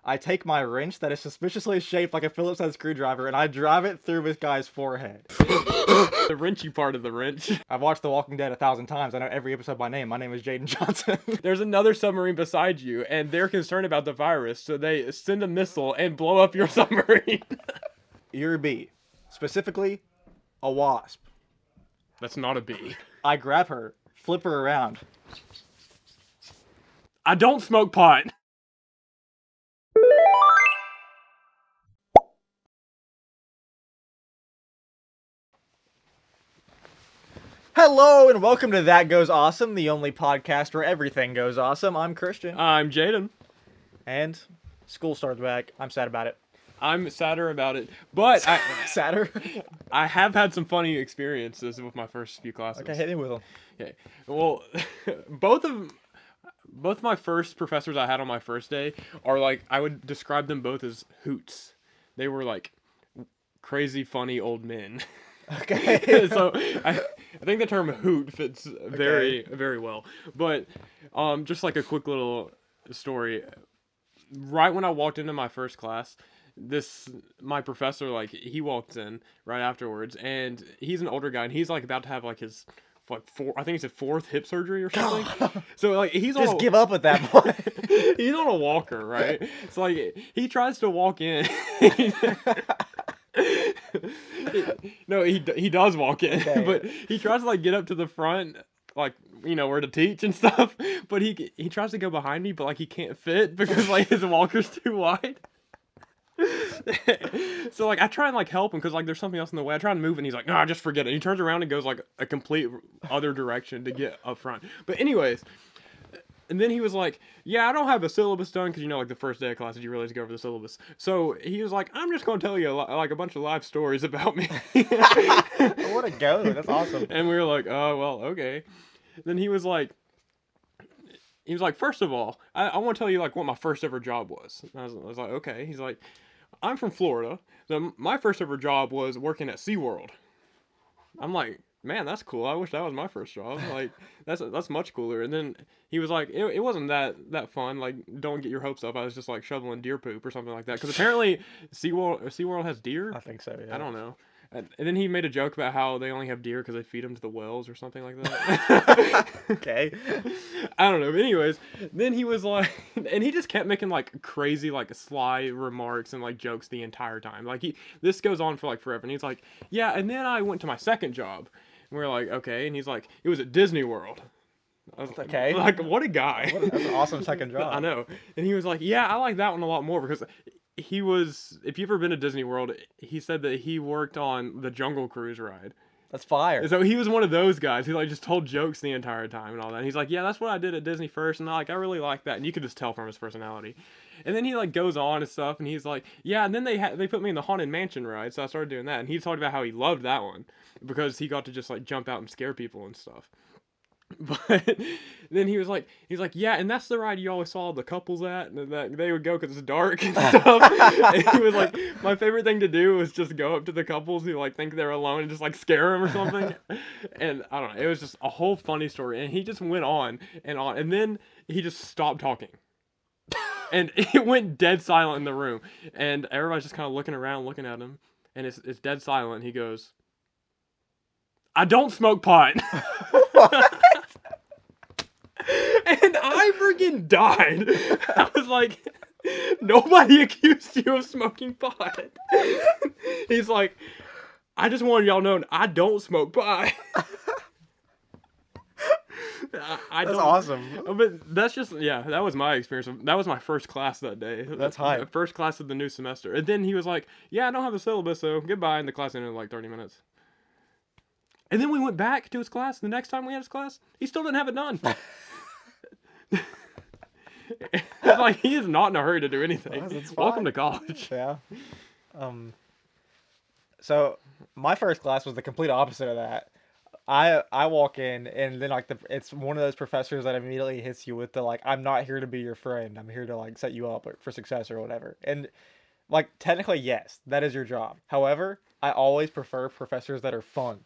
I take my wrench that is suspiciously shaped like a Phillips head screwdriver and I drive it through this guy's forehead. The wrenchy part of the wrench. I've watched The Walking Dead 1,000 times. I know every episode by name. My name is Jaden Johnson. There's another submarine beside you, and they're concerned about the virus, so they send a missile and blow up your submarine. You're a bee. Specifically, a wasp. That's not a bee. I grab her, flip her around. I don't smoke pot. Hello and welcome to That Goes Awesome, the only podcast where everything goes awesome. I'm Christian. I'm Jaden. And school started back. I'm sad about it. I'm sadder about it, but Sadder? I have had some funny experiences with my first few classes. Okay, hit me with them. Okay. Well, both of my first professors I had on my first day are like, I would describe them both as hoots. They were like crazy funny old men. Okay. So I think the term hoot fits very well. But just like a quick little story. Right when I walked into my first class, my professor, like, he walked in right afterwards, and he's an older guy, and he's like about to have like his I think it's fourth hip surgery or something. So like he's just give up at that point. He's on a walker, right? So like he tries to walk in. No, he does walk in, okay. But he tries to like get up to the front, like, you know, where to teach and stuff. But he tries to go behind me, but like he can't fit because like his walker's too wide. So like I try and like help him because like there's something else in the way. I try and move and he's like, no, just forget it. He turns around and goes like a complete other direction to get up front. But anyways. And then he was like, yeah, I don't have a syllabus done because, you know, like the first day of classes, you realize to go over the syllabus. So he was like, I'm just going to tell you like a bunch of life stories about me. What a go. That's awesome. And we were like, oh, well, okay. Then he was like, first of all, I want to tell you like what my first ever job was. And I was like, okay. He's like, I'm from Florida. So my first ever job was working at SeaWorld. I'm like, man, that's cool. I wish that was my first job. Like, that's much cooler. And then he was like, it wasn't that fun. Like, don't get your hopes up. I was just like shoveling deer poop or something like that. Because apparently SeaWorld has deer. I think so, yeah. I don't know. And then he made a joke about how they only have deer because they feed them to the whales or something like that. Okay. I don't know. But anyways, then he was like, and he just kept making like crazy, like sly remarks and like jokes the entire time. Like this goes on for like forever. And he's like, yeah. And then I went to my second job. And we're like, okay. And he's like, it was at Disney World. I was okay. Like, what a guy. That's an awesome second job. I know. And he was like, yeah, I like that one a lot more because if you've ever been to Disney World, he said that he worked on the Jungle Cruise ride. That's fire. So he was one of those guys who like just told jokes the entire time and all that. And he's like, yeah, that's what I did at Disney first, and I really like that. And you could just tell from his personality. And then he like goes on and stuff, and he's like, yeah. And then they put me in the Haunted Mansion ride, so I started doing that. And he talked about how he loved that one because he got to just like jump out and scare people and stuff. But then he's like, yeah, and that's the ride you always saw the couples at, and that they would go because it's dark and stuff. And he was like, my favorite thing to do was just go up to the couples who like think they're alone and just like scare them or something. And I don't know, it was just a whole funny story. And he just went on, and then he just stopped talking. And it went dead silent in the room, and everybody's just kind of looking around, looking at him, and it's dead silent. He goes, I don't smoke pot. And I freaking died. I was like, nobody accused you of smoking pot. He's like, I just wanted y'all to know I don't smoke pot. That's awesome. But that's just, yeah, that was my experience. That was my first class that day. That's hype. First class of the new semester. And then he was like, yeah, I don't have a syllabus, so goodbye. And the class ended in like 30 minutes. And then we went back to his class. The next time we had his class, he still didn't have it done. Like, he is not in a hurry to do anything. Welcome to college. Yeah. So my first class was the complete opposite of that. I walk in and then like it's one of those professors that immediately hits you with the like, I'm not here to be your friend. I'm here to like set you up for success or whatever. And like technically yes, that is your job. However, I always prefer professors that are fun.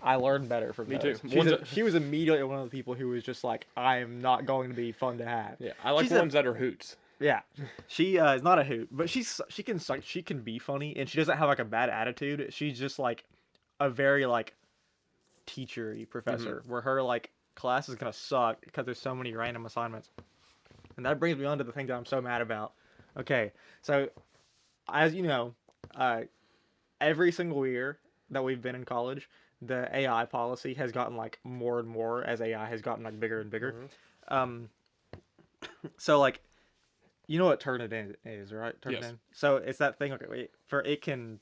I learned better from those. Me too. She was immediately one of the people who was just like, I am not going to be fun to have. Yeah, I like the ones that are hoots. Yeah, she is not a hoot, but she can be funny, and she doesn't have like a bad attitude. She's just like a very like teachery Hmm. professor, where her like class is gonna suck because there's so many random assignments. And that brings me on to the thing that I'm so mad about. Okay, so as you know, uh, every single year that we've been in college, the AI policy has gotten like more and more as AI has gotten like bigger and bigger. Hmm. Um, so like you know what Turnitin is, right? Yes. Turnitin. So it's that thing. Okay, wait, for it can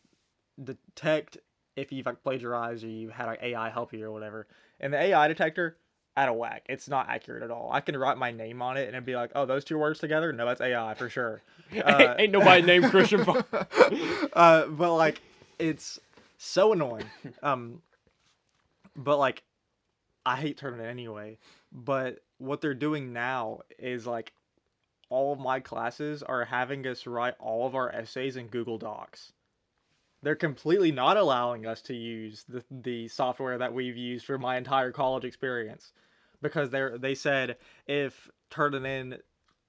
detect if you've like plagiarized or you had like AI help you or whatever. And the AI detector, out of whack. It's not accurate at all. I can write my name on it and it'd be like, oh, those two words together? No, that's AI for sure. Uh, Ain't nobody named Christian Paul. but like, it's so annoying. Um, but like, I hate Turnitin anyway. But what they're doing now is like all of my classes are having us write all of our essays in Google Docs. They're completely not allowing us to use the software that we've used for my entire college experience because they said if Turnitin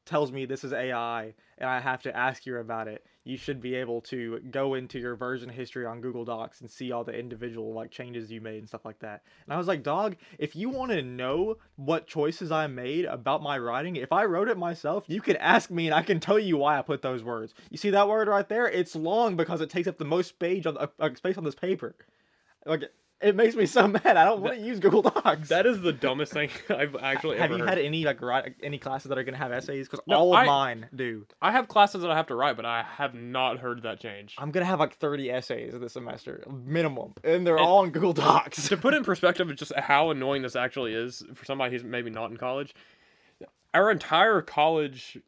tells me this is AI and I have to ask you about it, you should be able to go into your version history on Google Docs and see all the individual like changes you made and stuff like that. And I was like, dog, if you want to know what choices I made about my writing, if I wrote it myself, you could ask me and I can tell you why I put those words. You see that word right there? It's long because it takes up the most space on this paper. Like it makes me so mad. I don't want That to use Google Docs. that is the dumbest thing I've actually Have ever you had heard. any any classes that are gonna have essays? Because No, all of I mine do. I have classes that I have to write, but I have not heard that change. I'm gonna have like 30 essays this semester, minimum, and they're And all in Google Docs. to put in perspective, just how annoying this actually is for somebody who's maybe not in college. Our entire college,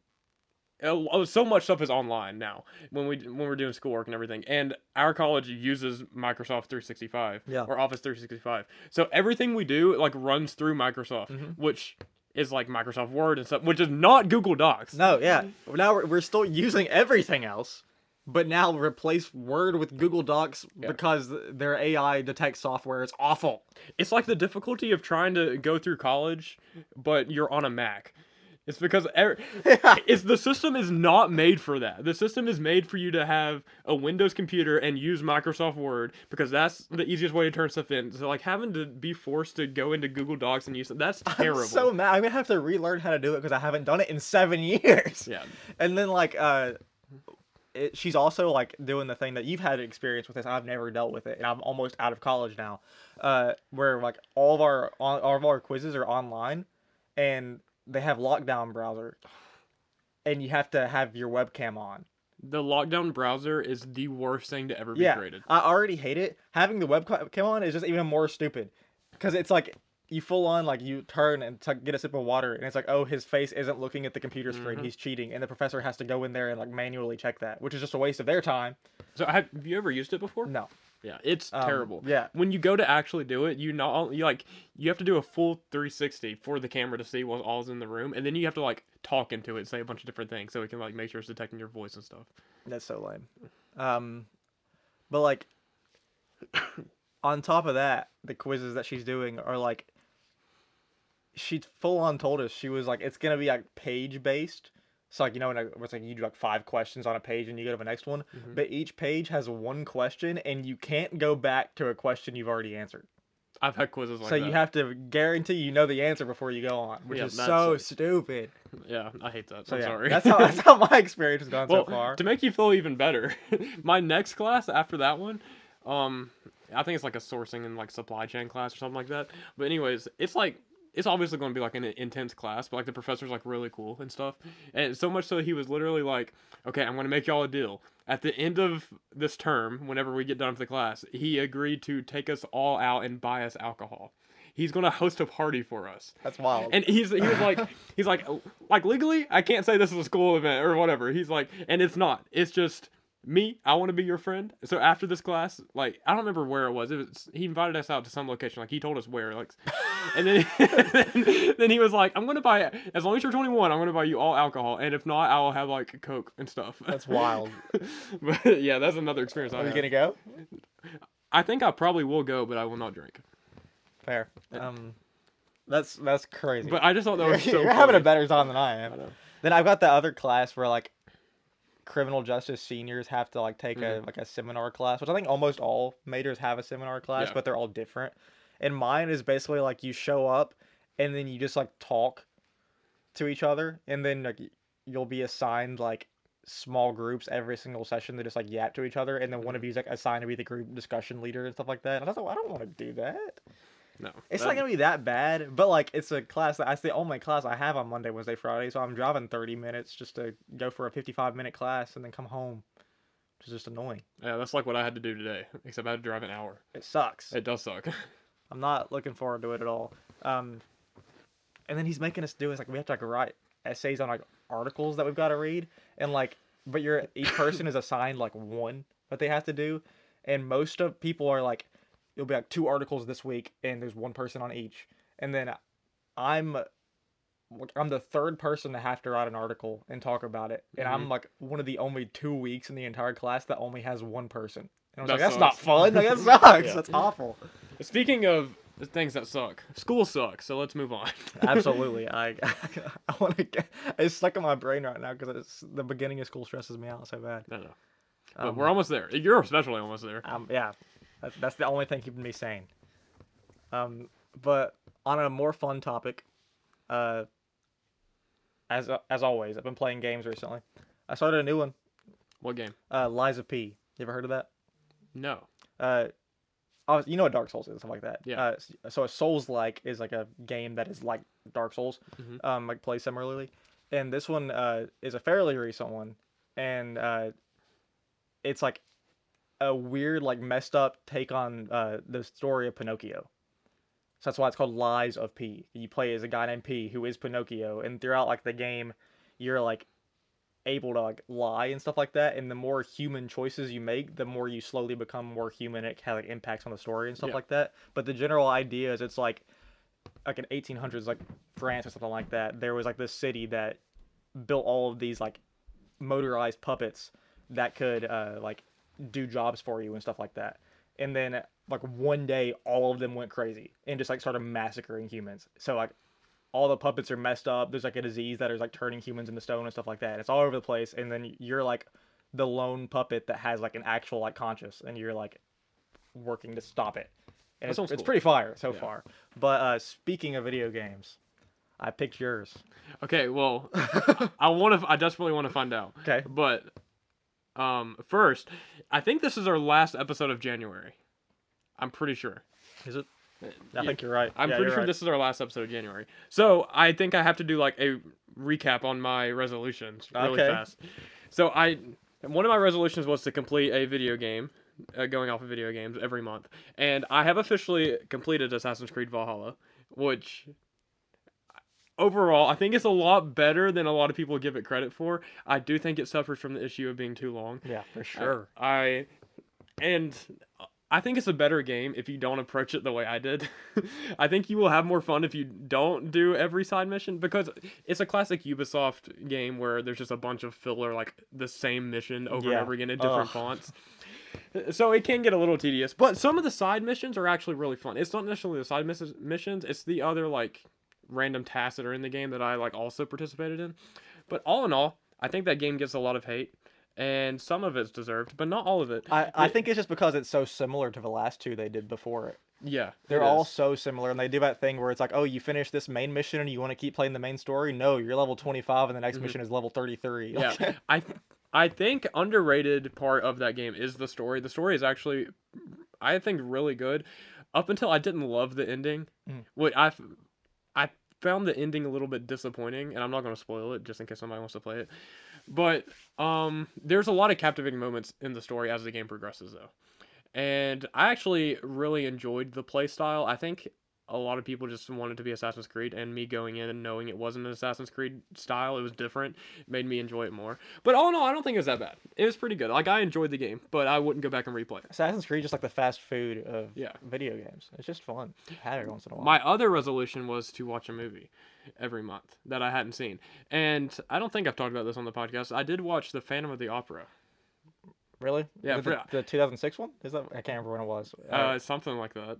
so much stuff is online now when we're doing schoolwork and everything, and our college uses Microsoft 365 Yeah. or Office 365. So everything we do like runs through Microsoft, Hmm. which is like Microsoft Word and stuff, which is not Google Docs. No, yeah. Now we're still using everything else, but now replace Word with Google Docs Yeah. because their AI detects software. It's awful. It's like the difficulty of trying to go through college, but you're on a Mac. It's because Yeah. it's the system is not made for that. The system is made for you to have a Windows computer and use Microsoft Word because that's the easiest way to turn stuff in. So like having to be forced to go into Google Docs and use it, that's I'm terrible. so mad. I'm gonna have to relearn how to do it because I haven't done it in 7 years. Yeah. And then like she's also like doing the thing that you've had experience with this. I've never dealt with it, and I'm almost out of college now. Where like all of our quizzes are online, and they have lockdown browser, and you have to have your webcam on. The lockdown browser is the worst thing to ever be Yeah, created. I already hate it. Having the webcam on is just even more stupid, because it's like you full on like you turn and get a sip of water, and it's like, oh, his face isn't looking at the computer screen. Hmm. He's cheating, and the professor has to go in there and like manually check that, which is just a waste of their time. So have you ever used it before? No. Yeah, it's terrible. Yeah. When you go to actually do it, you have to do a full 360 for the camera to see what all's in the room, and then you have to like talk into it, say a bunch of different things, so it can like make sure it's detecting your voice and stuff. That's so lame. Um, but like on top of that, the quizzes that she's doing are like she full on told us she was like it's gonna be like page based. So like it's like you do like 5 questions on a page and you go to the next one, Hmm. but each page has one question and you can't go back to a question you've already answered. I've had quizzes like So you that. have to guarantee you know the answer before you go on, which Yeah, is that's so stupid. yeah, I hate that. So I'm yeah, sorry. that's how my experience has gone so Well, far. to make you feel even better, my next class after that one, um, I think it's like a sourcing and like supply chain class or something like that. But anyways, it's obviously going to be like an intense class, but like the professor's like really cool and stuff. And so much so he was literally like, "Okay, I'm going to make y'all a deal. At the end of this term, whenever we get done with the class, he agreed to take us all out and buy us alcohol. He's going to host a party for us." That's wild. And he's like legally I can't say this is a school event or whatever. He's like, and it's not. It's just me. I want to be your friend. So after this class, like I don't remember where it was. He invited us out to some location. Like he told us where. Like, and then then he was like, I'm gonna buy as long as you're 21. I'm gonna buy you all alcohol, and if not, I will have like Coke and stuff. That's wild. But yeah, that's another experience I Are you had. gonna go? I think I probably will go, but I will not drink. Fair. That's crazy. But I just thought that was so You're having a funny. better time than I I am. know. Then I've got the other class where like criminal justice seniors have to like take Hmm. a seminar class, which I think almost all majors have a seminar class, Yeah. but they're all different. And mine is basically like you show up and then you just like talk to each other, and then like you'll be assigned like small groups every single session to just like yap to each other, and then one of Hmm. you's like assigned to be the group discussion leader and stuff like that. And I don't want to do that. No. It's not That. gonna be that bad, but like it's a class that it's the only class I have on Monday, Wednesday, Friday, so I'm driving 30 minutes just to go for a 55-minute class and then come home, which is just annoying. Yeah, that's like what I had to do today, except I had to drive an hour. It sucks. It does suck. I'm not looking forward to it at all. Um, and then he's making us do is like we have to like write essays on like articles that we've got to read, and like but you're each person is assigned like one that they have to do, and most of people are like it'll be like two articles this week and there's one person on each, and then I'm I'm the third person to have to write an article and talk about it, and Hmm. I'm like one of the only 2 weeks in the entire class that only has one person. And I was like, That that's not sucks. fun. Like that sucks. Yeah. That's awful. Speaking of things that suck, school sucks. So let's move on. Absolutely. I want to get it's stuck in my brain right now because it's the beginning of school stresses me out so bad. No, no. But we're Um, almost there. You're especially almost there. yeah, that's the only thing keeping me sane. Um, but on a more fun topic, uh, as always, I've been playing games recently. I started a new one, What game? Lies of P. You ever heard of that? No. Uh, you know what Dark Souls is, stuff like that. Yeah. So a Souls like is like a game that is like Dark Souls, Hmm. like plays similarly, and this one is a fairly recent one, and it's like a weird like messed up take on the story of Pinocchio. So that's why it's called Lies of P. You play as a guy named P who is Pinocchio, and throughout like the game, you're like able to like lie and stuff like that. And the more human choices you make, the more you slowly become more human. It kind of like impacts on the story and stuff Yeah. like that. But the general idea is it's like in 1800s, like France or something like that. There was like this city that built all of these like motorized puppets that could like do jobs for you and stuff like that. And then like one day, all of them went crazy and just like started massacring humans. So like all the puppets are messed up. There's like a disease that is like turning humans into stone and stuff like that. It's all over the place. And then you're like the lone puppet that has like an actual like conscience, and you're like working to stop it. And That sounds it's cool. pretty fire so Yeah. far. But speaking of video games, I picked yours. Okay. Well, I desperately want to find out. Okay. But first, I think this is our last episode of January. I'm pretty sure. Is it? I Yeah, think you're right. I'm Yeah, pretty you're sure right. this is our last episode of January. So I think I have to do like a recap on my resolutions really Okay. fast. So one of my resolutions was to complete a video game, going off of video games every month, and I have officially completed Assassin's Creed Valhalla, which overall I think it's a lot better than a lot of people give it credit for. I do think it suffers from the issue of being too long. Yeah, for I, sure. I and I think it's a better game if you don't approach it the way I did. I think you will have more fun if you don't do every side mission, because it's a classic Ubisoft game where there's just a bunch of filler, like the same mission over and Yeah. over again in different Ugh. fonts. So it can get a little tedious, but some of the side missions are actually really fun. It's not necessarily the side missions, it's the other like random tasks that are in the game that I like also participated in. But all in all, I think that game gets a lot of hate, and some of it's deserved, but not all of it. I think it's just because it's so similar to the last two they did before it. Yeah, They're it all is. so similar, and they do that thing where it's like, oh, you finish this main mission and you want to keep playing the main story. No, you're level 25, and the next Mhm. mission is level 33. Yeah, I think underrated part of that game is the story. The story is actually, I think, really good. Up until I didn't love the ending. Mm. What I found the ending a little bit disappointing, and I'm not going to spoil it just in case somebody wants to play it. But there's a lot of captivating moments in the story as the game progresses, though. And I actually really enjoyed the play style. I think a lot of people just wanted to be Assassin's Creed, and me going in and knowing it wasn't an Assassin's Creed style, it was different, made me enjoy it more. But all in all, I don't think it was that bad. It was pretty good. Like, I enjoyed the game, but I wouldn't go back and replay it. Assassin's Creed just like the fast food of Yeah. video games. It's just fun. Have it every once in a while. My other resolution was to watch a movie every month that I hadn't seen. And I don't think I've talked about this on the podcast. I did watch The Phantom of the Opera. Really? Yeah, The 2006 one? Is that? I can't remember when it was. something like that.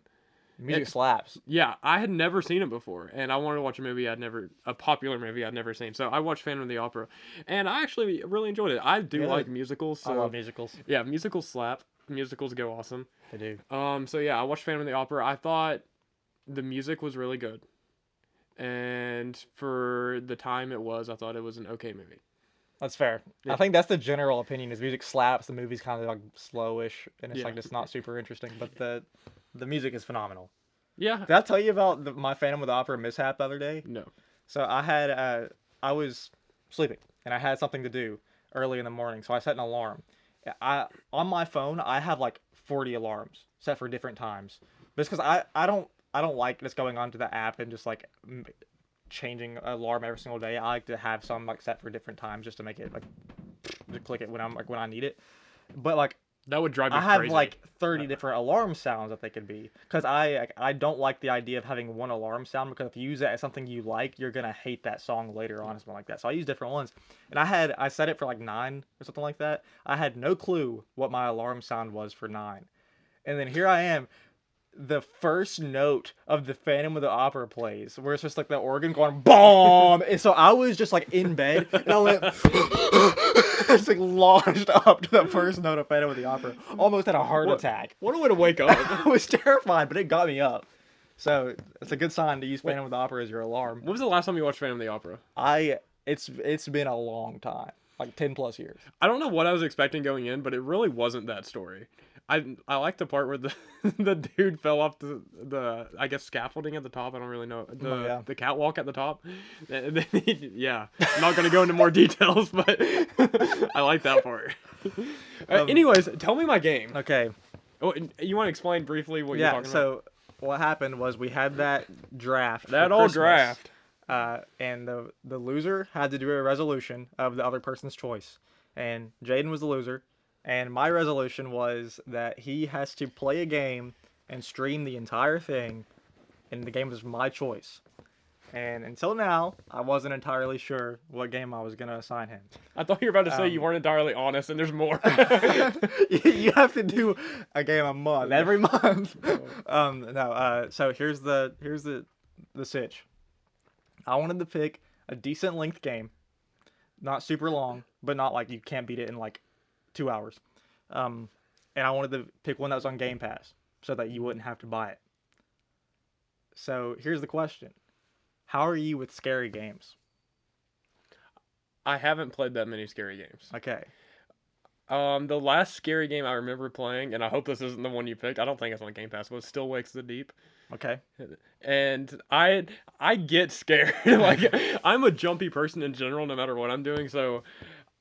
Music slaps. Yeah, I had never seen it before, and I wanted to watch a popular movie I'd never seen. So I watched Phantom of the Opera, and I actually really enjoyed it. I do like Good. musicals, I love so musicals. yeah, musicals slap. Musicals go awesome. They do. So yeah, I watched Phantom of the Opera. I thought the music was really good, and for the time it was, I thought it was an okay movie. That's fair. I Yeah, think that's the general opinion. Is music slaps. The movie's kind of like slowish, and it's yeah, like just not super interesting. But the music is phenomenal. yeah. Did I tell you about my Phantom of the Opera mishap the other day? No, So I was sleeping and I had something to do early in the morning, so I set an alarm. I on my phone I have like 40 alarms set for different times, just because I don't like just going onto the app and just like changing alarm every single day. I like to have some like set for different times just to make it like to click it when I need it. But like that would drive me I have crazy. like 30 different alarm sounds that they could be, because I don't like the idea of having one alarm sound, because if you use it as something you like, you're gonna hate that song later on or something like that. So I use different ones, and I set it for like 9 or something like that. I had no clue what my alarm sound was for 9, and then here I am, the first note of the Phantom of the Opera plays, where it's just like the organ going boom, and so I was just like in bed, and I went, it's like launched up to the first note of Phantom of the Opera, almost had a heart What attack. what a way to wake up. I was terrified, but it got me up. So it's a good sign to use Wait, Phantom of the Opera as your alarm. when was the last time you watched Phantom of the Opera? It's been a long time, like 10 plus years. I don't know what I was expecting going in, but it really wasn't that story. I like the part where the the dude fell off the I guess scaffolding at the top. I don't really know Oh yeah. the catwalk at the top. And then yeah, I'm not gonna go into more details, but I like that part. Um, Anyways, tell me my game. okay. Oh, you want to explain briefly what you're Yeah. talking about? So what happened was we had that draft for That old Christmas, draft. and the loser had to do a resolution of the other person's choice, and Jaden was the loser, and my resolution was that he has to play a game and stream the entire thing, and the game was my choice. And until now, I wasn't entirely sure what game I was gonna assign him. I thought you were about to say you Um, weren't entirely honest, and there's more. you have to do a game a month every month. No. So here's the sitch. I wanted to pick a decent length game, not super long, but not like you can't beat it in like 2 hours. Um, and I wanted to pick one that was on Game Pass so that you wouldn't have to buy it. So here's the question: how are you with scary games? I haven't played that many scary games. Okay. The last scary game I remember playing, and I hope this isn't the one you picked. I don't think it's on Game Pass, was Still Wakes the Deep. Okay. And I get scared. Like I'm a jumpy person in general, no matter what I'm doing. So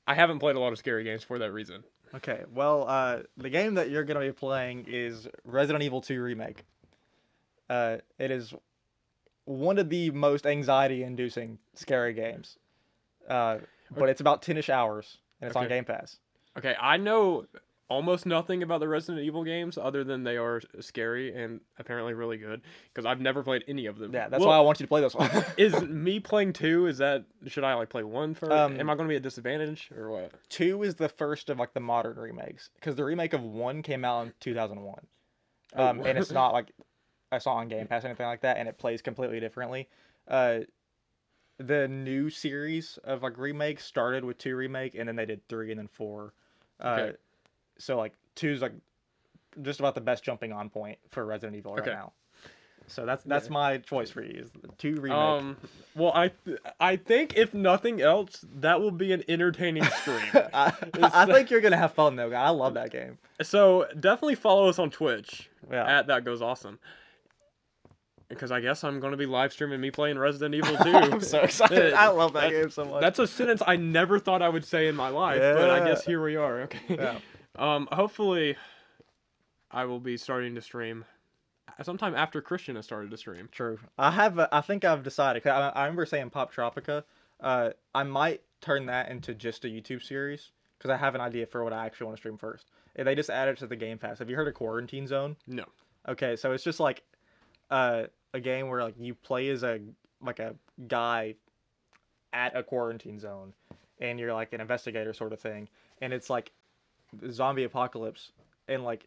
I haven't played a lot of scary games for that reason. Okay. Well, the game that you're gonna be playing is Resident Evil 2 Remake. It is one of the most anxiety-inducing scary games. But it's about 10ish hours, and it's on Okay. Game Pass. Okay. I know almost nothing about the Resident Evil games other than they are scary and apparently really good because I've never played any of them. Yeah, that's why Well, I want you to play this one. is me playing two? Is that should I like play one first? Am I going to be at disadvantage or what? 2 is the first of like the modern remakes, because the remake of 1 came out in 2001. Oh, And it's not like I saw on Game Pass or anything like that, and it plays completely differently. Uh, the new series of like remakes started with 2 remake, and then they did 3 and then 4. Uh, okay. so like 2's like just about the best jumping on point for Resident Evil right Okay. now. So that's Yeah. that's my choice for you, is the 2 remake. Well, I think if nothing else, that will be an entertaining stream. I think you're gonna have fun though. I love that game. So definitely follow us on Twitch Yeah. at That Goes Awesome. Because I guess I'm going to be live streaming me playing Resident Evil 2. I'm so excited. I love that That- game so much. That's a sentence I never thought I would say in my life, but I guess Yeah. here we are. Okay. Yeah. Hopefully, I will be starting to stream sometime after Christian has started to stream. True. I think I've decided. 'Cause I remember saying Pop Tropica. I might turn that into just a YouTube series, because I have an idea for what I actually want to stream first. And they just added to the Game Pass. Have you heard of Quarantine Zone? No. Okay, so it's just like a game where like you play as a guy at a quarantine zone, and you're like an investigator sort of thing, and it's like zombie apocalypse, and like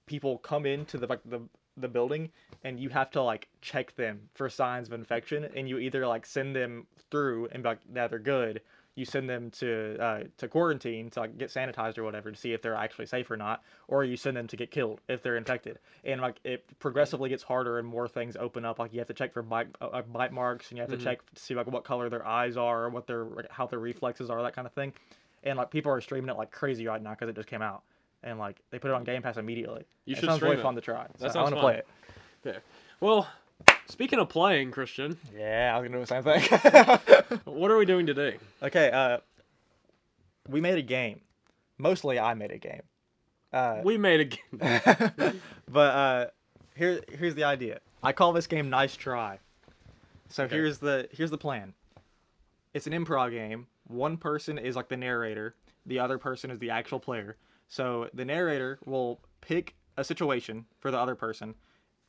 people come into the the building, and you have to like check them for signs of infection, and you either like send them through and be like, yeah, they're good. You send them to quarantine to like get sanitized or whatever to see if they're actually safe or not, or you send them to get killed if they're infected. And like it progressively gets harder and more things open up. Like you have to check for bite marks, and you have to check to see like what color their eyes are, or what their like, how their reflexes are, that kind of thing. And like people are streaming it like crazy right now because it just came out, and like they put it on Game Pass immediately. You It should sounds stream really it. fun to try. So That I sounds want to fun. play it. Okay. Well, speaking of playing, Christian, Yeah, I was gonna do the same thing. what are we doing today? Okay, we made a game. Mostly I made a game. We made a game. But here's the idea. I call this game Nice Try. So Okay. here's the plan. It's an improv game. One person is like the narrator, the other person is the actual player. So the narrator will pick a situation for the other person,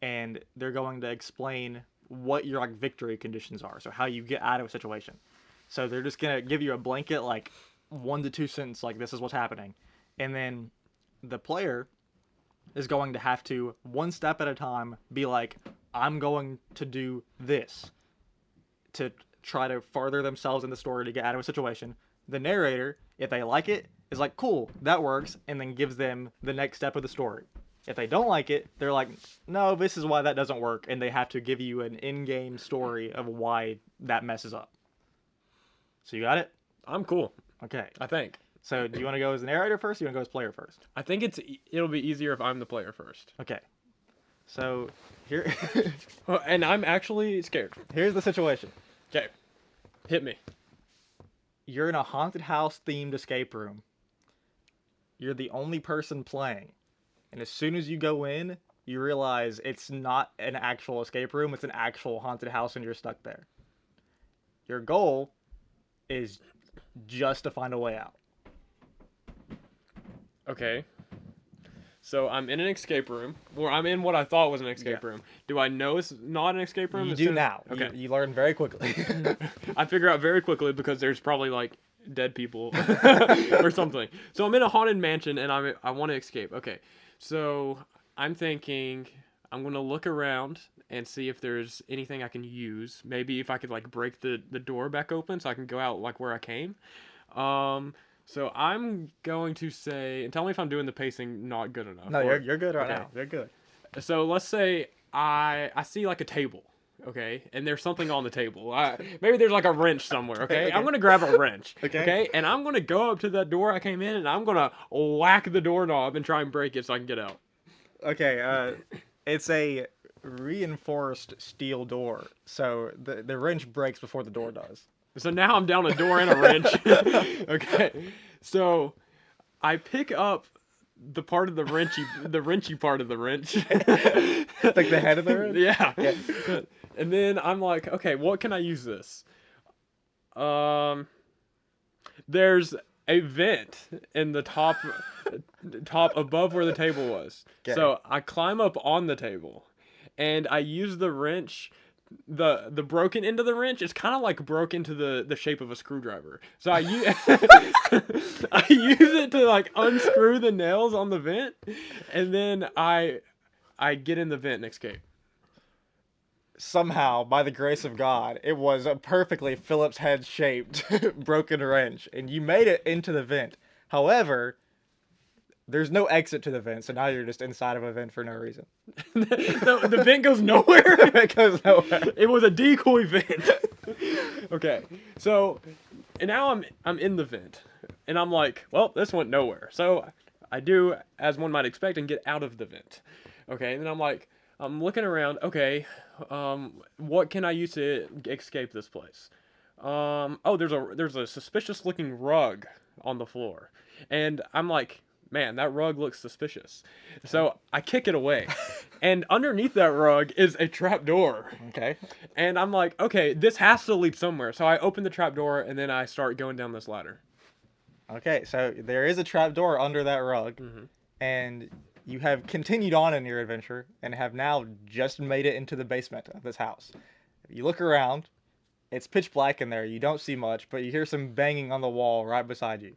and they're going to explain what your like victory conditions are. So how you get out of a situation. So they're just gonna give you a blanket like 1 to 2 sentence like this is what's happening, and then the player is going to have to one step at a time be like, I'm going to do this to try to further themselves in the story to get out of a situation. The narrator, if they like it, is like, cool, that works, and then gives them the next step of the story. If they don't like it, they're like, no, this is why that doesn't work, and they have to give you an in-game story of why that messes up. So you got it? I'm cool. Okay. I think. So do you want to go as narrator first, or you want to go as player first? I think it'll be easier if I'm the player first. Okay. So here Oh, and I'm actually scared. here's the situation. Okay. Hit me. You're in a haunted house themed escape room. You're the only person playing. And as soon as you go in, you realize it's not an actual escape room, it's an actual haunted house and you're stuck there. Your goal is just to find a way out. Okay. So I'm in an escape room, or I'm in what I thought was an escape room. Do I know it's not an escape room? You do now. Okay. You learn very quickly. I figure out very quickly because there's probably like dead people or something. So I'm in a haunted mansion and I want to escape. Okay. So I'm thinking I'm gonna look around and see if there's anything I can use. Maybe if I could like break the door back open so I can go out like where I came. So I'm going to say, and tell me if I'm doing the pacing not good enough. No, or- you're good right okay. now. You're good. So let's say I see like a table, okay, and there's something on the table. Maybe there's like a wrench somewhere, okay? I'm gonna grab a wrench, okay, and I'm gonna go up to that door I came in, and I'm gonna whack the doorknob and try and break it so I can get out. Okay, it's a reinforced steel door, so the wrench breaks before the door does. So now I'm down a door and a wrench. Okay, so I pick up the part of the wrenchy part of the wrench. Like the head of the wrench? Yeah. And then I'm like, okay, what can I use this? There's a vent in the top above where the table was. Okay. So I climb up on the table and I use the wrench. The broken end of the wrench is kind of like broke into the shape of a screwdriver. So I use I use it to like unscrew the nails on the vent, and then I get in the vent and escape. Somehow, by the grace of God, it was a perfectly Phillips head shaped broken wrench, and you made it into the vent. However, there's no exit to the vent, so now you're just inside of a vent for no reason. The vent goes nowhere. It goes nowhere. It was a decoy vent. Okay, so and now I'm in the vent, and I'm like, well, this went nowhere. So I do as one might expect and get out of the vent. Okay, and then I'm looking around. Okay, what can I use to escape this place? Oh, there's a suspicious looking rug on the floor, and I'm like, man, that rug looks suspicious. So I kick it away. And underneath that rug is a trap door. Okay. And I'm like, okay, this has to lead somewhere. So I open the trap door and then I start going down this ladder. Okay, so there is a trap door under that rug, and you have continued on in your adventure and have now just made it into the basement of this house. You look around, it's pitch black in there. You don't see much, but you hear some banging on the wall right beside you.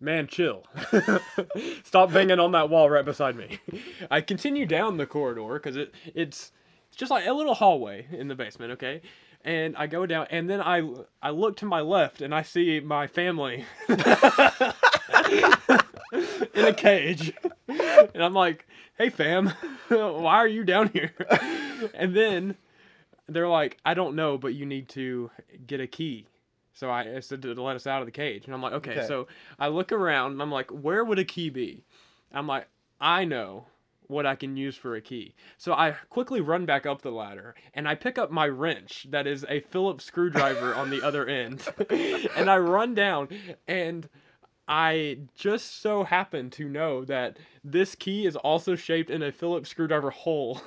Man, chill. Stop banging on that wall right beside me. I continue down the corridor because it's just like a little hallway in the basement, okay? And I go down, and then I look to my left, and I see my family in a cage, and I'm like, "Hey, fam, why are you down here?" And then they're like, "I don't know, but you need to get a key." So I said to let us out of the cage, and I'm like, "Okay." Okay. So I look around, and I'm like, "Where would a key be?" I'm like, "I know what I can use for a key." So I quickly run back up the ladder, and I pick up my wrench that is a Phillips screwdriver on the other end, and I run down, and I just so happen to know that this key is also shaped in a Phillips screwdriver hole.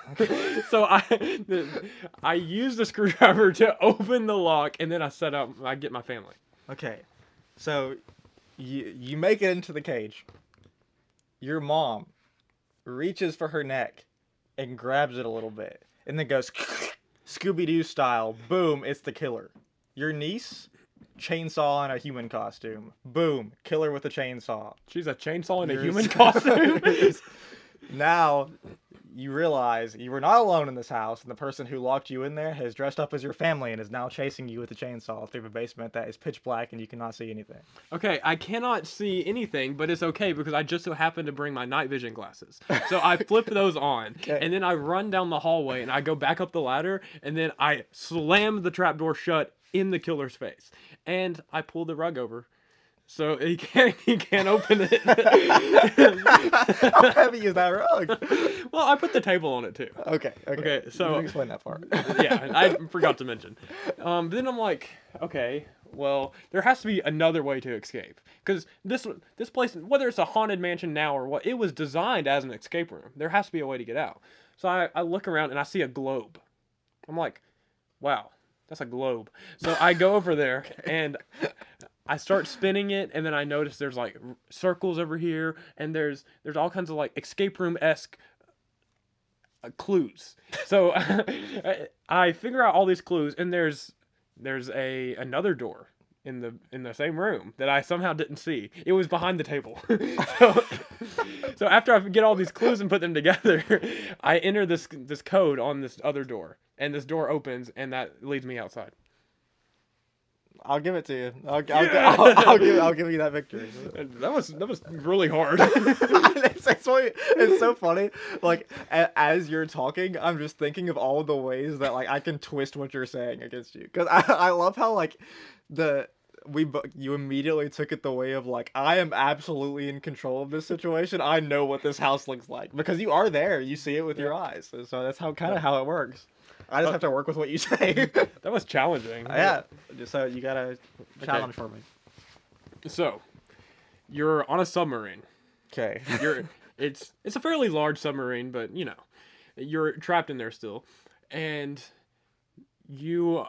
So I use the screwdriver to open the lock, and then I get my family. Okay. So you make it into the cage. Your mom reaches for her neck and grabs it a little bit, and then goes Scooby Doo style. Boom! It's the killer. Your niece, chainsaw in a human costume. Boom! Killer with a chainsaw. She's a chainsaw in a Yours. human costume. Now you realize you were not alone in this house, and the person who locked you in there has dressed up as your family and is now chasing you with a chainsaw through a basement that is pitch black and you cannot see anything. Okay, I cannot see anything, but it's okay because I just so happen to bring my night vision glasses. So I flip those on, Okay. and then I run down the hallway, and I go back up the ladder, and then I slam the trapdoor shut in the killer's face, and I pull the rug over, so he can't open it. How heavy is that rug? Well, I put the table on it too. Okay, okay. Okay, so you explain that part. yeah, I forgot to mention. Then I'm like, okay, well, there has to be another way to escape because this place, whether it's a haunted mansion now or what, it was designed as an escape room. There has to be a way to get out. So I look around and I see a globe. I'm like, wow, that's a globe. So I go over there and I start spinning it, and then I notice there's like circles over here, and there's all kinds of like escape room esque clues. So I figure out all these clues, and there's a another door in the same room that I somehow didn't see. It was behind the table. so so after I get all these clues and put them together, I enter this code on this other door, and this door opens, and that leads me outside. I'll give it to you. Yeah! I'll give you that victory. That was really hard. It's so funny. Like as you're talking, I'm just thinking of all the ways that like I can twist what you're saying against you. Because I love how like the you immediately took it the way of like I am absolutely in control of this situation. I know what this house looks like because you are there. You see it with your eyes. So that's how kind of how it works. I just have to work with what you say. That was challenging. Yeah. So you gotta challenge for me. So, you're on a submarine. Okay. It's a fairly large submarine, but you know, you're trapped in there still, and you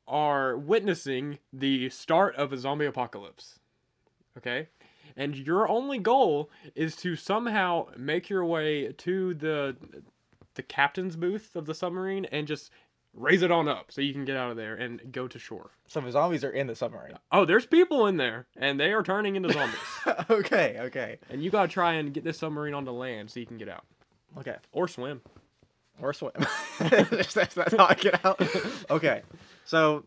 are witnessing the start of a zombie apocalypse. Okay? And your only goal is to somehow make your way to the captain's booth of the submarine and just raise it on up so you can get out of there and go to shore. So the zombies are in the submarine. Oh, there's people in there, and they are turning into zombies. Okay. And you gotta try and get this submarine onto land so you can get out. Okay. Or swim. Or swim. that's how I get out. Okay. So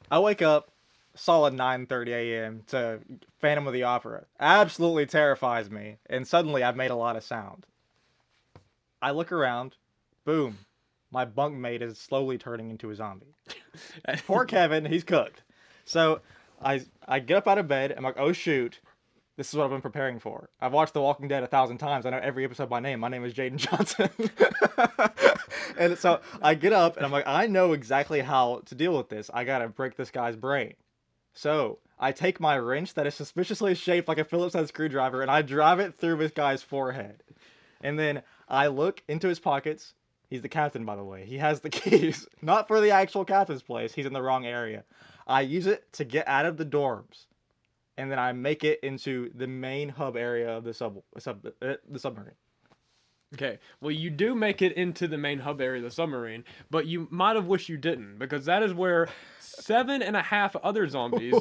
I wake up solid 9:30 a.m. to Phantom of the Opera. Absolutely terrifies me, and suddenly I've made a lot of sound. I look around. Boom. My bunkmate is slowly turning into a zombie. Poor Kevin, he's cooked. So I get up out of bed. I'm like, oh shoot, this is what I've been preparing for. I've watched The Walking Dead 1,000 times. I know every episode by name. My name is Jaden Johnson. And so I get up and I'm like, I know exactly how to deal with this. I gotta break this guy's brain. So I take my wrench that is suspiciously shaped like a Phillips head screwdriver and I drive it through this guy's forehead. And then I look into his pockets. He's the captain, by the way. He has the keys. Not for the actual captain's place. He's in the wrong area. I use it to get out of the dorms. And then I make it into the main hub area of the submarine. Okay, well, you do make it into the main hub area of the submarine, but you might have wished you didn't, because that is where seven and a half other zombies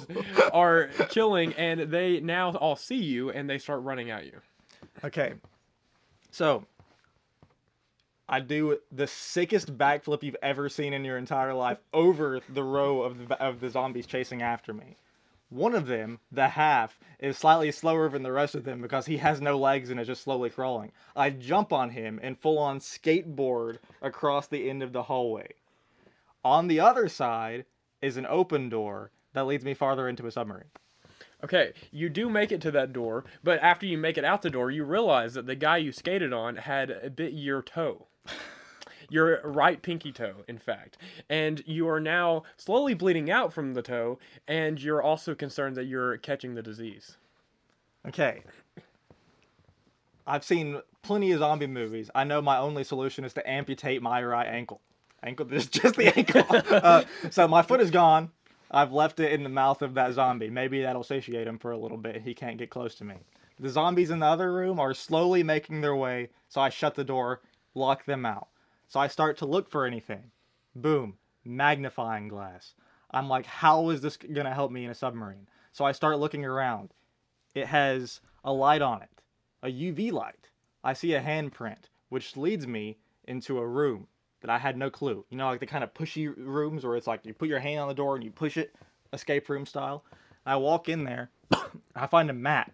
are chilling, and they now all see you and they start running at you. Okay, so I do the sickest backflip you've ever seen in your entire life over the row of the zombies chasing after me. One of them, the half, is slightly slower than the rest of them because he has no legs and is just slowly crawling. I jump on him and full on skateboard across the end of the hallway. On the other side is an open door that leads me farther into a submarine. Okay, you do make it to that door, but after you make it out the door, you realize that the guy you skated on had bit your toe. Your right pinky toe, in fact. And you are now slowly bleeding out from the toe, and you're also concerned that you're catching the disease. Okay. I've seen plenty of zombie movies. I know my only solution is to amputate my right ankle. Just the ankle. So my foot is gone. I've left it in the mouth of that zombie. Maybe that'll satiate him for a little bit. He can't get close to me. The zombies in the other room are slowly making their way, so I shut the door, lock them out. So I start to look for anything. Boom. Magnifying glass. I'm like, how is this going to help me in a submarine? So I start looking around. It has a light on it, a UV light. I see a handprint, which leads me into a room that I had no clue. You know, like the kind of pushy rooms where it's like you put your hand on the door and you push it, escape room style. I walk in there, I find a map.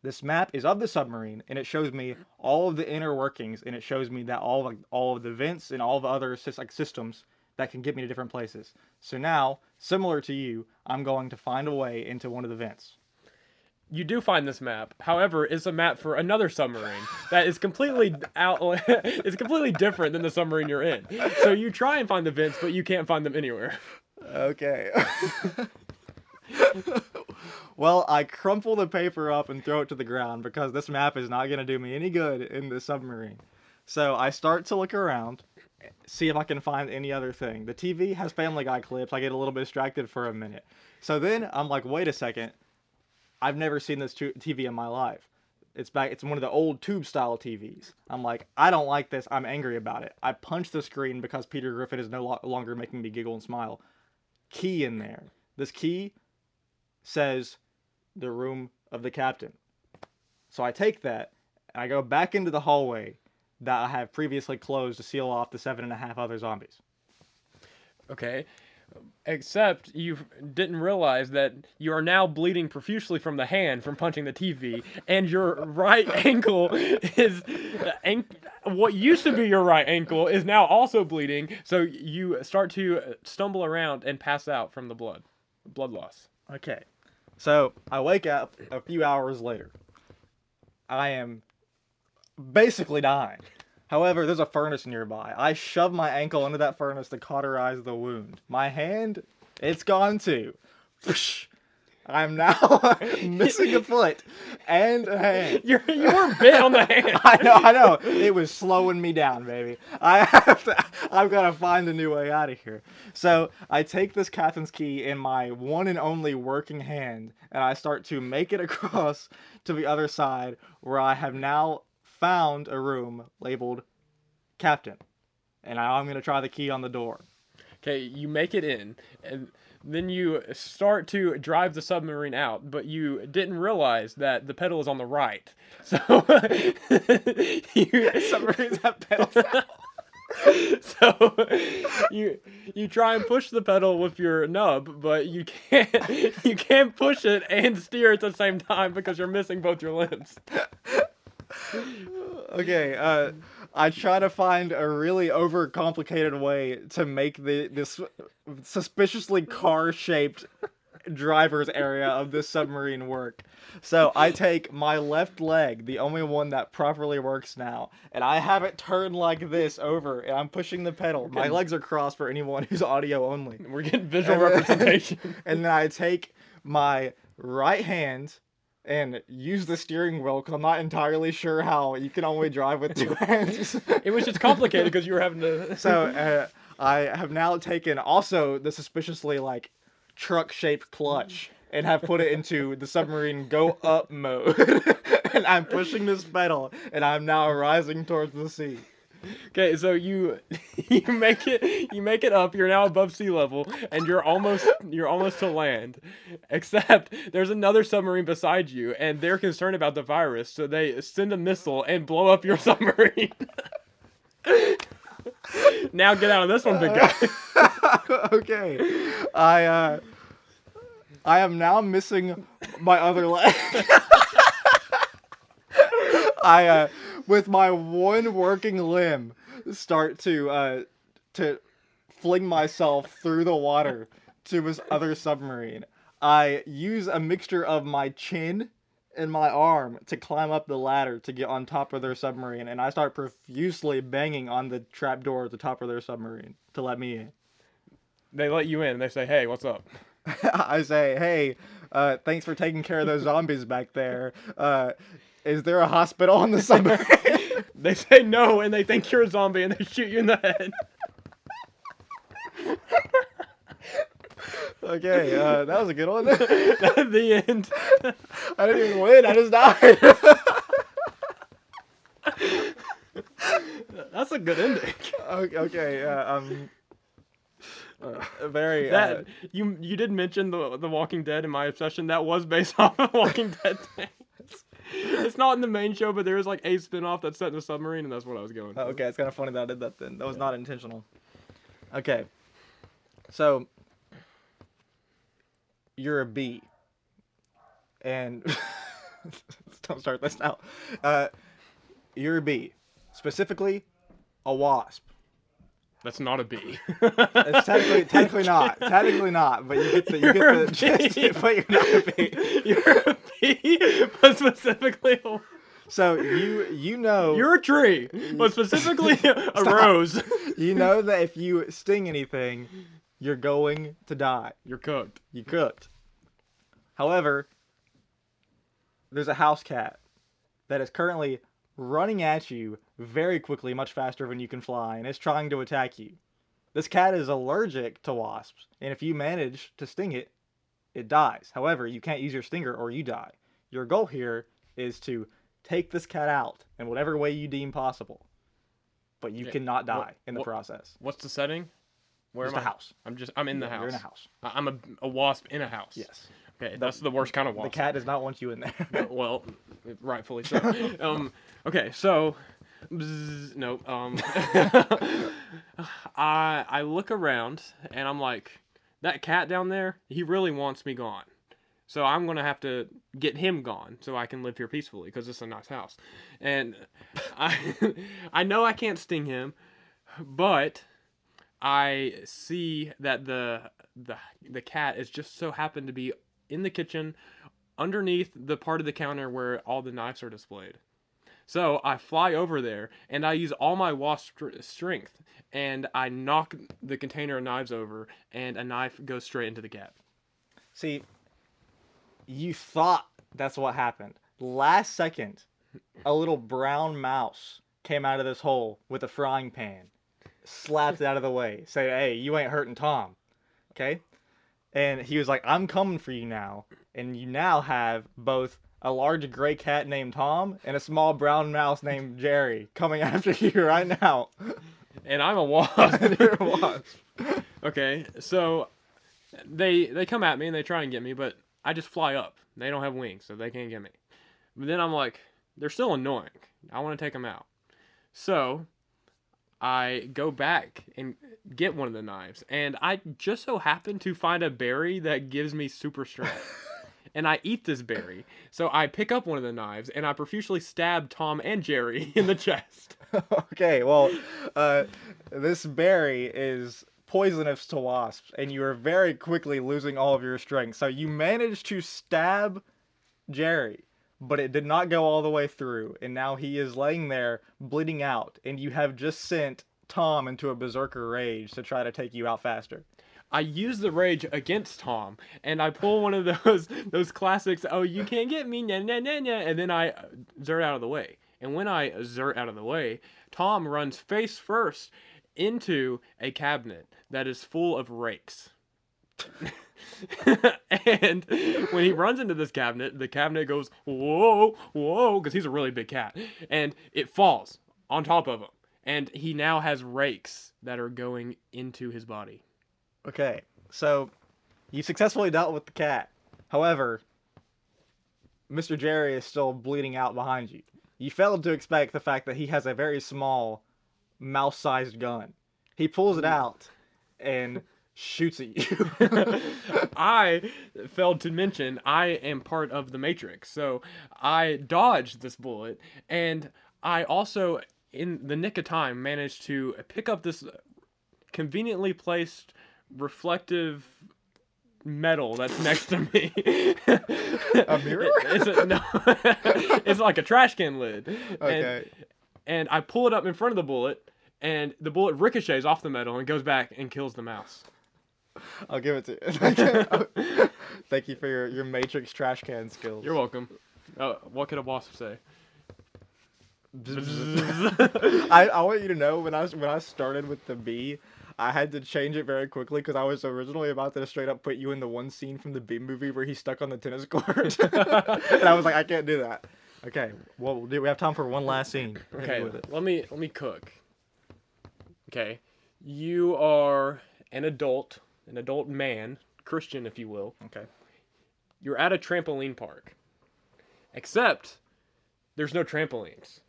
This map is of the submarine, and it shows me all of the inner workings, and it shows me that all of the vents and all the other systems that can get me to different places. So now, similar to you, I'm going to find a way into one of the vents. You do find this map. However, it's a map for another submarine that is completely out. It's completely different than the submarine you're in. So you try and find the vents, but you can't find them anywhere. Okay. Well, I crumple the paper up and throw it to the ground because this map is not going to do me any good in the submarine. So I start to look around, see if I can find any other thing. The TV has Family Guy clips. I get a little bit distracted for a minute. So then I'm like, wait a second. I've never seen this TV in my life. It's one of the old tube style TVs. I'm like, I don't like this. I'm angry about it. I punch the screen because Peter Griffin is no longer making me giggle and smile. Key in there. This key says the room of the captain. So I take that and I go back into the hallway that I have previously closed to seal off the 7.5 other zombies. Okay. Except you didn't realize that you are now bleeding profusely from the hand from punching the TV, and your right ankle is what used to be your right ankle is now also bleeding. So you start to stumble around and pass out from the blood loss. Okay. So I wake up a few hours later. I am basically dying. However, there's a furnace nearby. I shove my ankle into that furnace to cauterize the wound. My hand, it's gone too. I'm now missing a foot and a hand. You were bit on the hand. I know. It was slowing me down, baby. I've got to find a new way out of here. So I take this captain's key in my one and only working hand, and I start to make it across to the other side, where I have now found a room labeled Captain. And now I'm going to try the key on the door. Okay, you make it in, and then you start to drive the submarine out, but you didn't realize that the pedal is on the right. So Submarines have pedals. So you try and push the pedal with your nub, but you can't push it and steer at the same time because you're missing both your limbs. Okay, I try to find a really overcomplicated way to make this suspiciously car-shaped driver's area of this submarine work. So I take my left leg, the only one that properly works now, and I have it turned like this over, and I'm pushing the pedal. My legs are crossed for anyone who's audio only. We're getting visual representation. And then I take my right hand and use the steering wheel because I'm not entirely sure how you can only drive with two hands. It was just complicated because you were having to. So I have now taken also the suspiciously like truck-shaped clutch, and have put it into the submarine go up mode. And I'm pushing this pedal, and I'm now rising towards the sea. Okay, so you make it up. You're now above sea level, and you're almost to land. Except there's another submarine beside you, and they're concerned about the virus, so they send a missile and blow up your submarine. Now get out of this one, big guy. Okay, I I am now missing my other leg. I with my one working limb start to fling myself through the water to this other submarine. I use a mixture of my chin and my arm to climb up the ladder to get on top of their submarine, and I start profusely banging on the trap door at the top of their submarine to let me in. They let you in, and they say, "Hey, what's up?" I say, hey, thanks for taking care of those zombies back there. Is there a hospital on the submarine? They say no, and they think you're a zombie, and they shoot you in the head. Okay, that was a good one. The end. I didn't even win. I just died. That's a good ending. Okay, very. That you did mention the Walking Dead in my obsession. That was based off of Walking Dead things. It's not in the main show, but there is like a spin-off that's set in a submarine, and that's what I was going for. Okay, it's kind of funny that I did that then. That was not intentional. Okay, so you're a bee, and don't start this now. You're a bee, specifically a wasp. That's not a bee. It's technically not, but you get the gist. But you're not a bee. You're a bee, but specifically So you know you're a tree, but specifically a rose. You know that if you sting anything, you're going to die. You're cooked. You cooked. However, there's a house cat that is currently running at you very quickly, much faster than you can fly, and is trying to attack you. This cat is allergic to wasps, and if you manage to sting it, it dies. However, you can't use your stinger or you die. Your goal here is to take this cat out in whatever way you deem possible, but you cannot die in the process. What's the setting? Where Just am I? a house. I'm in the house. You're in a house. I'm a wasp in a house. Yes. Okay, that's the worst kind of wasp. The cat does not want you in there. Well, rightfully so. Okay, so no. I look around and I'm like, that cat down there, he really wants me gone. So I'm gonna have to get him gone so I can live here peacefully because it's a nice house. And I I know I can't sting him, but I see that the cat is just so happened to be in the kitchen underneath the part of the counter where all the knives are displayed. So I fly over there and I use all my wasp strength and I knock the container of knives over and a knife goes straight into the cat. See, you thought that's what happened. Last second, a little brown mouse came out of this hole with a frying pan, slapped it out of the way, say, hey, you ain't hurting Tom. Okay? And he was like, I'm coming for you now. And you now have both a large gray cat named Tom and a small brown mouse named Jerry coming after you right now. And I'm a wasp. You're a wasp. Okay, so they come at me and they try and get me, but I just fly up. They don't have wings, so they can't get me. But then I'm like, they're still annoying. I want to take them out. So I go back and get one of the knives, and I just so happen to find a berry that gives me super strength. And I eat this berry. So I pick up one of the knives, and I profusely stab Tom and Jerry in the chest. Okay, well, this berry is poisonous to wasps, and you are very quickly losing all of your strength. So you managed to stab Jerry, but it did not go all the way through, and now he is laying there bleeding out, and you have just sent Tom into a berserker rage to try to take you out faster. I use the rage against Tom, and I pull one of those classics, oh, you can't get me, nah, nah, nah, nah, and then I zert out of the way. And when I zert out of the way, Tom runs face first into a cabinet that is full of rakes. And when he runs into this cabinet, the cabinet goes, whoa, whoa, because he's a really big cat. And it falls on top of him. And he now has rakes that are going into his body. Okay, so you successfully dealt with the cat. However, Mr. Jerry is still bleeding out behind you. You failed to expect the fact that he has a very small, mouse-sized gun. He pulls it out and shoots at you. I failed to mention I am part of the Matrix. So I dodged this bullet, and I also, in the nick of time, managed to pick up this conveniently placed reflective metal that's next to me. A mirror? No, it's like a trash can lid. Okay. And I pull it up in front of the bullet, and the bullet ricochets off the metal and goes back and kills the mouse. I'll give it to you. Thank you for your Matrix trash can skills. You're welcome. What could a wasp say? I want you to know when I started with the B, I had to change it very quickly because I was originally about to straight up put you in the one scene from the B movie where he's stuck on the tennis court, and I was like, I can't do that. Okay, well, we have time for one last scene. Okay, let me cook. Okay, you are an adult man, Christian, if you will. Okay. You're at a trampoline park, except there's no trampolines.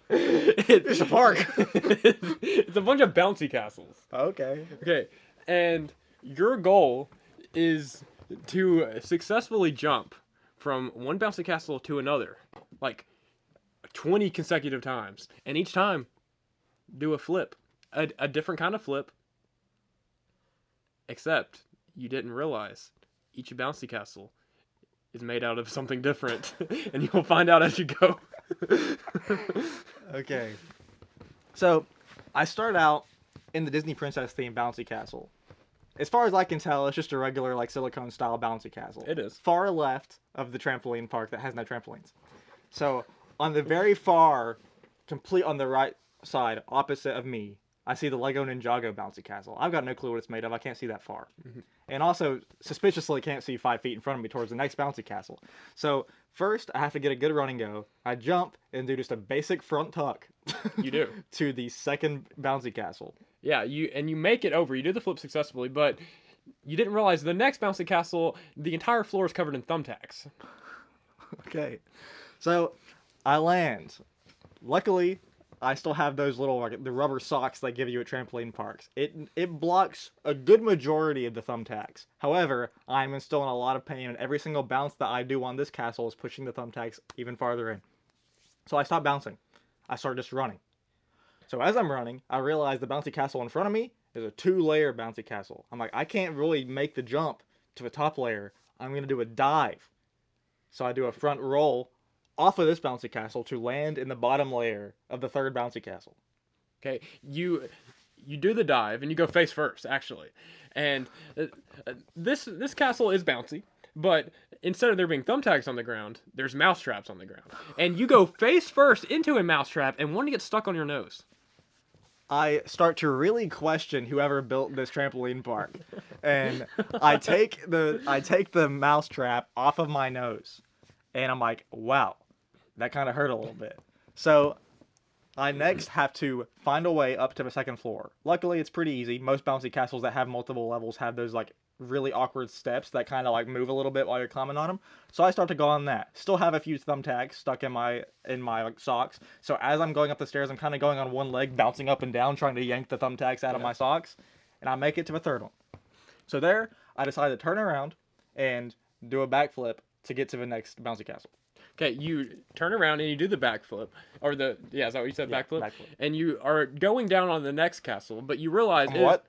It's a park. It's a bunch of bouncy castles. Okay. Okay, and your goal is to successfully jump from one bouncy castle to another, like 20 consecutive times, and each time do a flip, a different kind of flip. Except you didn't realize each bouncy castle is made out of something different, and you'll find out as you go. Okay. So, I start out in the Disney Princess themed bouncy castle. As far as I can tell, it's just a regular like silicone style bouncy castle. It is. Far left of the trampoline park that has no trampolines. So, on the very far, complete on the right side, opposite of me, I see the Lego Ninjago bouncy castle. I've got no clue what it's made of. I can't see that far. Mm-hmm. And also, suspiciously, can't see 5 feet in front of me towards the next bouncy castle. So, first, I have to get a good running go. I jump and do just a basic front tuck. You do. To the second bouncy castle. Yeah, you make it over. You do the flip successfully, but you didn't realize the next bouncy castle, the entire floor is covered in thumbtacks. Okay. So, I land. Luckily, I still have those little like the rubber socks they give you at trampoline parks. It blocks a good majority of the thumbtacks. However, I'm still in a lot of pain, and every single bounce that I do on this castle is pushing the thumbtacks even farther in. So I stop bouncing. I start just running. So as I'm running, I realize the bouncy castle in front of me is a 2-layer bouncy castle. I'm like, I can't really make the jump to the top layer. I'm going to do a dive. So I do a front roll off of this bouncy castle to land in the bottom layer of the third bouncy castle. Okay, you do the dive and you go face first, actually, and this castle is bouncy, but instead of there being thumbtacks on the ground, there's mouse traps on the ground, and you go face first into a mouse trap, and one gets stuck on your nose. I start to really question whoever built this trampoline park, and I take the mouse trap off of my nose, and I'm like, wow. That kind of hurt a little bit. So I next have to find a way up to the second floor. Luckily, it's pretty easy. Most bouncy castles that have multiple levels have those like really awkward steps that kind of like move a little bit while you're climbing on them. So I start to go on that. Still have a few thumbtacks stuck in my like socks. So as I'm going up the stairs, I'm kind of going on one leg, bouncing up and down, trying to yank the thumbtacks out of my socks, and I make it to the third one. So there, I decide to turn around and do a backflip to get to the next bouncy castle. Okay, you turn around and you do the backflip, is that what you said, backflip? Backflip. And you are going down on the next castle, but you realize What?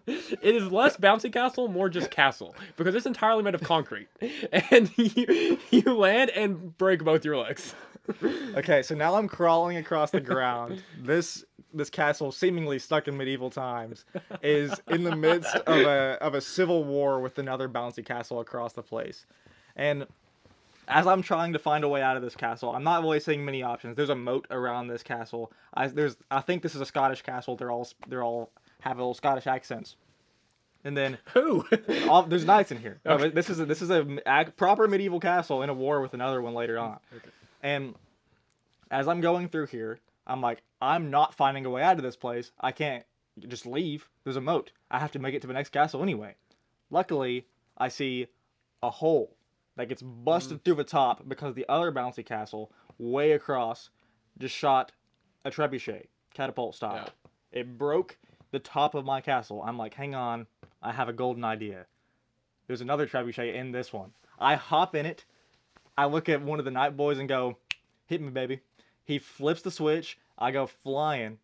It is less bouncy castle, more just castle, because it's entirely made of concrete, and you land and break both your legs. Okay, so now I'm crawling across the ground. This castle, seemingly stuck in medieval times, is in the midst of a civil war with another bouncy castle across the place, and as I'm trying to find a way out of this castle, I'm not really seeing many options. There's a moat around this castle. I think this is a Scottish castle. They're all have little Scottish accents. And then Who? there's knights in here. No, Okay. this is a proper medieval castle in a war with another one later on. Okay. And as I'm going through here, I'm like, I'm not finding a way out of this place. I can't just leave. There's a moat. I have to make it to the next castle anyway. Luckily, I see a hole that gets busted through the top because the other bouncy castle, way across, just shot a trebuchet, catapult style. Yeah. It broke the top of my castle. I'm like, hang on, I have a golden idea. There's another trebuchet in this one. I hop in it. I look at one of the night boys and go, hit me, baby. He flips the switch. I go flying,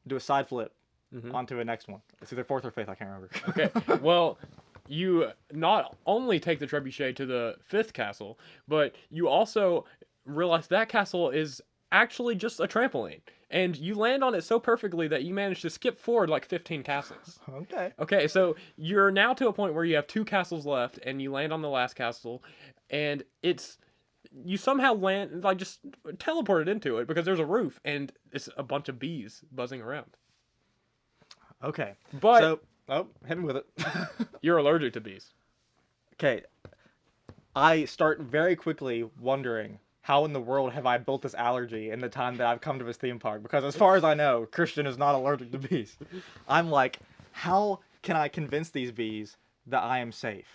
do a side flip onto the next one. It's either fourth or fifth. I can't remember. Okay. Well, you not only take the trebuchet to the 5th castle, but you also realize that castle is actually just a trampoline. And you land on it so perfectly that you manage to skip forward like 15 castles. Okay. Okay, so you're now to a point where you have 2 castles left, and you land on the last castle, and you somehow land, like, just teleported into it because there's a roof, and it's a bunch of bees buzzing around. Okay. But hit me with it. You're allergic to bees. Okay. I start very quickly wondering, how in the world have I built this allergy in the time that I've come to this theme park? Because as far as I know, Christian is not allergic to bees. I'm like, how can I convince these bees that I am safe?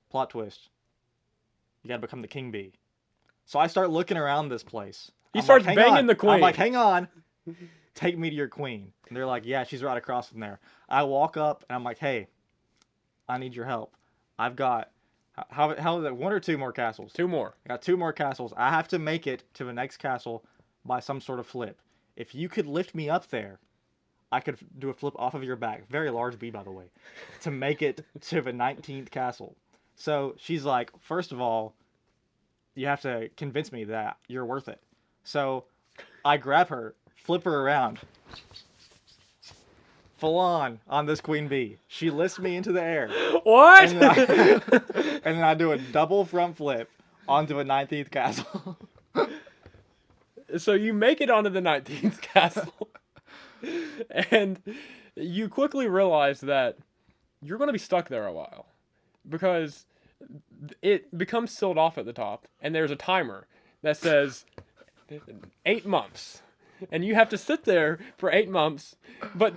Plot twist. You gotta become the king bee. So I start looking around this place. He starts banging the queen. I'm like, hang on. Take me to your queen. And they're like, yeah, she's right across from there. I walk up and I'm like, hey, I need your help. I've got, how is it, 1 or 2 more castles? 2 more. I got 2 more castles. I have to make it to the next castle by some sort of flip. If you could lift me up there, I could do a flip off of your back. Very large bee, by the way. To make it to the 19th castle. So she's like, first of all, you have to convince me that you're worth it. So I grab her, flip her around. Full on this queen bee. She lifts me into the air. What? And then I do a double front flip onto a 19th castle. So you make it onto the 19th castle. And you quickly realize that you're going to be stuck there a while. Because it becomes sealed off at the top. And there's a timer that says 8 months. And you have to sit there for 8 months. But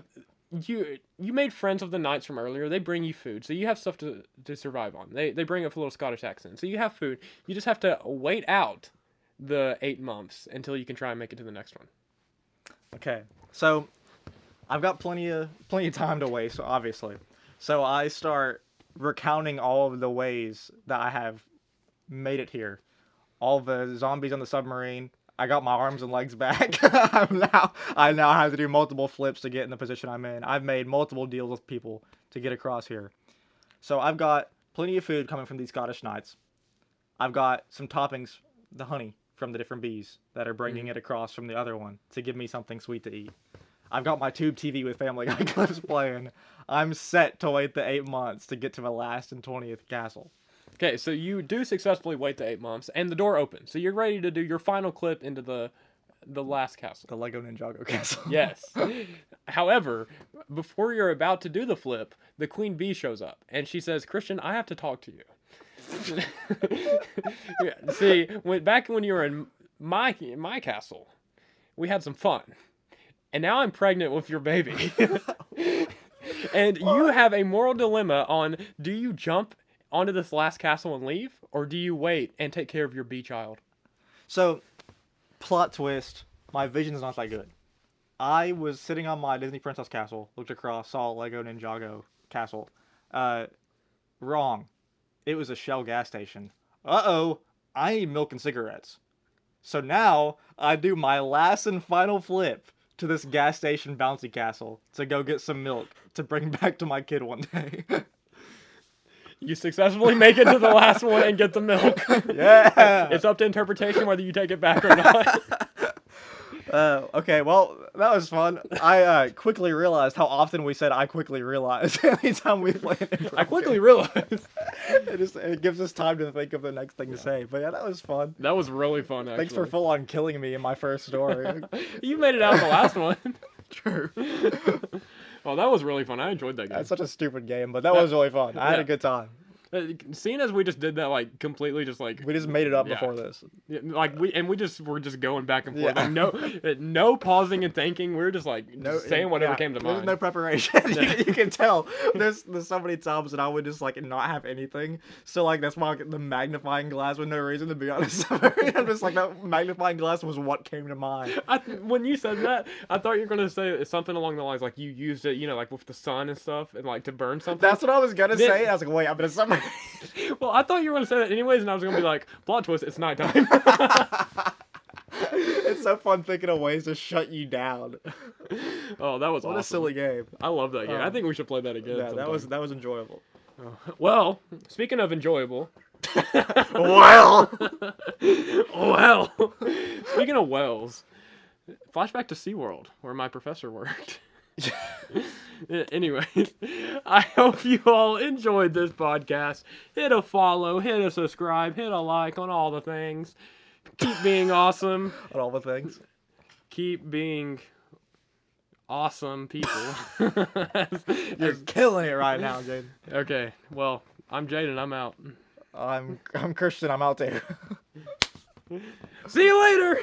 you made friends with the knights from earlier. They bring you food, so you have stuff to survive on. They bring up a little Scottish accent, so you have food. You just have to wait out the 8 months until you can try and make it to the next one. Okay, so I've got plenty of time to waste, obviously. So I start recounting all of the ways that I have made it here. All the zombies on the submarine. I got my arms and legs back. I now have to do multiple flips to get in the position I'm in. I've made multiple deals with people to get across here. So I've got plenty of food coming from these Scottish knights. I've got some toppings, the honey from the different bees that are bringing it across from the other one to give me something sweet to eat. I've got my tube TV with Family Guy clips playing. I'm set to wait the 8 months to get to my last and 20th castle. Okay, so you do successfully wait the 8 months, and the door opens. So you're ready to do your final clip into the last castle. The Lego Ninjago castle. Yes. However, before you're about to do the flip, the queen bee shows up, and she says, Christian, I have to talk to you. Yeah, see, back when you were in my castle, we had some fun. And now I'm pregnant with your baby. And you have a moral dilemma on, do you jump onto this last castle and leave, or do you wait and take care of your bee child? So, plot twist, my vision's not that good. I was sitting on my Disney Princess castle, looked across, saw Lego Ninjago castle. Wrong. It was a Shell gas station. Uh-oh, I need milk and cigarettes. So now, I do my last and final flip to this gas station bouncy castle to go get some milk to bring back to my kid one day. You successfully make it to the last one and get the milk. Yeah. It's up to interpretation whether you take it back or not. Okay, well, that was fun. I quickly realized how often we said "I quickly realized" anytime we play an improv I quickly game. realized. It gives us time to think of the next thing to say. But yeah, that was fun. That was really fun, actually. Thanks for full on killing me in my first story. You made it out in the last one. True. Oh, that was really fun. I enjoyed that game. That's such a stupid game, but that That, was really fun. I had yeah. a good time. Seeing as we just did that like completely just like We just made it up yeah. before this. Yeah, like we just were just going back and forth, Yeah. like no pausing and thinking. We were just like just saying whatever yeah, came to there's mind. no preparation. Yeah. You can tell. There's so many times that I would just like not have anything. So like that's why the magnifying glass with no reason to be honest. I'm just like that magnifying glass was what came to mind. When you said that, I thought you were gonna say something along the lines like you used it, like with the sun and stuff, and like to burn something. That's what I was gonna Then- say. I was like, wait, I'm gonna submarine. Well, I thought you were gonna say that anyways, and I was gonna be like, plot twist, it's nighttime. It's so fun thinking of ways to shut you down. Oh, that was What awesome. a silly game. I love that game. I think we should play that again. Yeah, sometime. that was enjoyable. Well, speaking of enjoyable. Well. Well. Speaking of wells, flashback to SeaWorld, where my professor worked. Anyways, I hope you all enjoyed this podcast. Hit a follow, hit a subscribe, hit a like on all the things. Keep being awesome. On all the things. Keep being awesome people. You're killing it right now, Jaden. Okay, well, I'm Jaden. I'm out. I'm Christian. I'm out there. See you later!